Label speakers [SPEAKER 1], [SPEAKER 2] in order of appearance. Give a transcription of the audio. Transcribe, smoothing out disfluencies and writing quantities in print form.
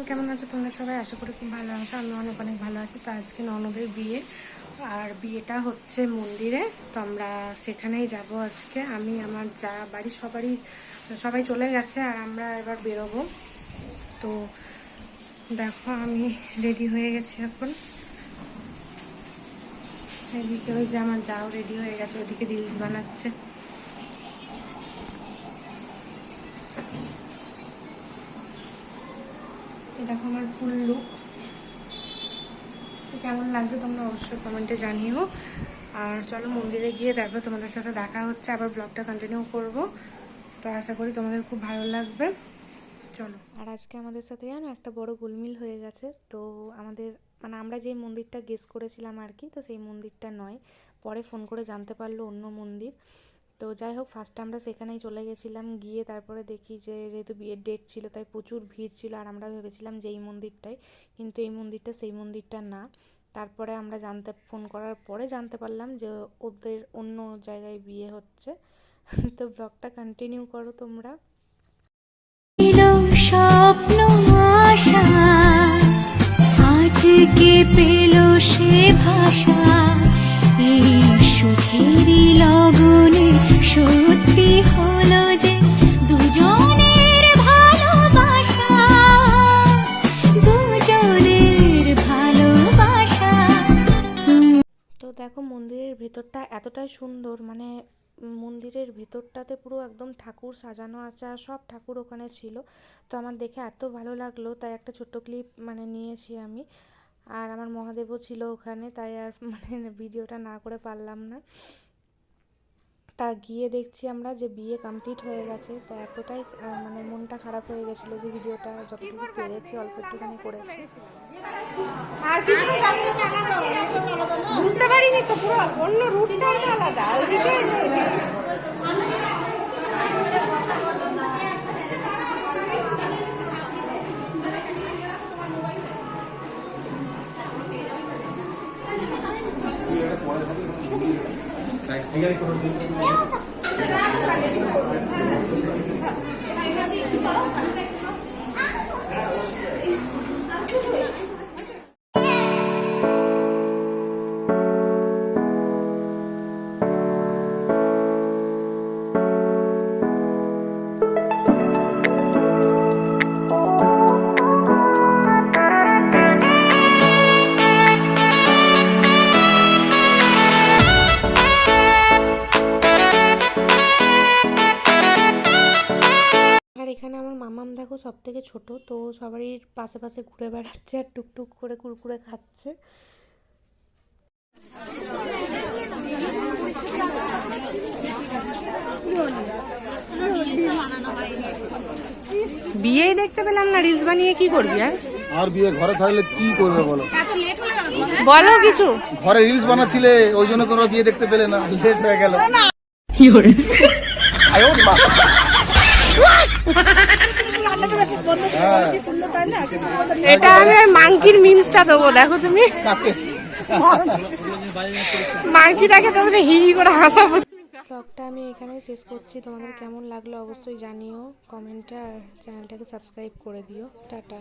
[SPEAKER 1] কেমন আছো তোমরা সবাই? আশা করি খুব ভালো আছো। আমি অনেক অনেক ভালো আছি। তো আজকে ননদের বিয়ে, আর বিয়েটা হচ্ছে মন্দিরে। তো আমরা সেখানেই যাব আজকে। আমি, আমার যা, বাড়ির সবাই চলে গেছে, আর আমরা এবার বেরোবো। তো দেখো আমি রেডি হয়ে গেছি এখন। এদিকে ওই যে আমার যাও রেডি হয়ে গেছে, ওদিকে রিলস বানাচ্ছে। দেখো আমার ফুল লুক কেমন লাগছে তোমরা অবশ্যই কমেন্টে জানিও। আর চলো মন্দিরে গিয়ে দেখো তোমাদের সাথে দেখা হচ্ছে, আবার ব্লগটা কন্টিনিউ করব। তো আশা করি তোমাদের খুব ভালো লাগবে। চলো। আর আজকে আমাদের সাথে জানো একটা বড় গোলমিল হয়ে গেছে। তো আমাদের মানে আমরা যে মন্দিরটা গেস করেছিলাম আর কি, তো সেই মন্দিরটা নয়, পরে ফোন করে জানতে পারলো অন্য মন্দির। তো যাই হোক, ফার্স্টে আমরা সেখানেই চলে গেছিলাম। গিয়ে তারপরে দেখি যে যেহেতু বিয়ের ডেট ছিল তাই প্রচুর ভিড় ছিল, আর আমরা ভেবেছিলাম যে এই মন্দিরটাই, কিন্তু এই মন্দিরটা সেই মন্দিরটা না। তারপরে আমরা ফোন করার পরে জানতে পারলাম যে ওদের অন্য জায়গায় বিয়ে হচ্ছে। তো ব্লগটা কন্টিনিউ করো তোমরা।
[SPEAKER 2] স্বপ্ন আশা আজকে পেল সে ভাষা, এই সুখেরই লগনে সত্যি হলো যে দুজনের ভালোবাসা, দুজনের ভালোবাসা।
[SPEAKER 1] তো দেখো মন্দিরের ভেতরটা এতটাই সুন্দর, মানে মন্দিরের ভেতরটাতে পুরো একদম ঠাকুর সাজানো আছে, আর সব ঠাকুর ওখানে ছিল। তো আমার দেখে এত ভালো লাগলো, তাই একটা ছোট্ট ক্লিপ মানে নিয়েছি আমি। আর আমার মহাদেবও ছিল ওখানে, তাই আর মানে ভিডিওটা না করে পারলাম না। তা গিয়ে দেখছি আমরা যে বিয়ে কমপ্লিট হয়ে গেছে। তা এতটাই মানে মনটা খারাপ হয়ে গেছিলো যে ভিডিওটা যতটুকু পেরেছি অল্প একটুখানি করেছি।
[SPEAKER 3] আর কিছু বুঝতে পারিনি তো, পুরো অন্য রুটটা আলাদা ওইদিকে।
[SPEAKER 1] আর এখানে আমার মামাম দেখো সব থেকে ছোট, তো সবারই পাশে পাশে ঘুরে বেড়াচ্ছে আর টুকটুক করে কুরকুরে খাচ্ছে। বিয়েই দেখতে পেলাম না, রিলস বানিয়ে কি করবি?
[SPEAKER 4] আর বিয়ে ঘরে থাকলে কি করবে বলো?
[SPEAKER 1] বলো কিছু।
[SPEAKER 4] ঘরে রিলস বানাচ্ছিলে, ওই জন্য তোমরা বিয়ে দেখতে পেলে না, লেট হয়ে গেল।
[SPEAKER 1] এটা আমি মাংকির মিমসটা দেবো, দেখো তুমি মাংকিটাকে তোমরা হি হি করে হাসাবো। ব্লগটা আমি এখানে শেষ করছি। তোমাদের কেমন লাগলো অবশ্যই জানিও কমেন্টে, আর চ্যানেলটাকে সাবস্ক্রাইব করে দিও। টাটা।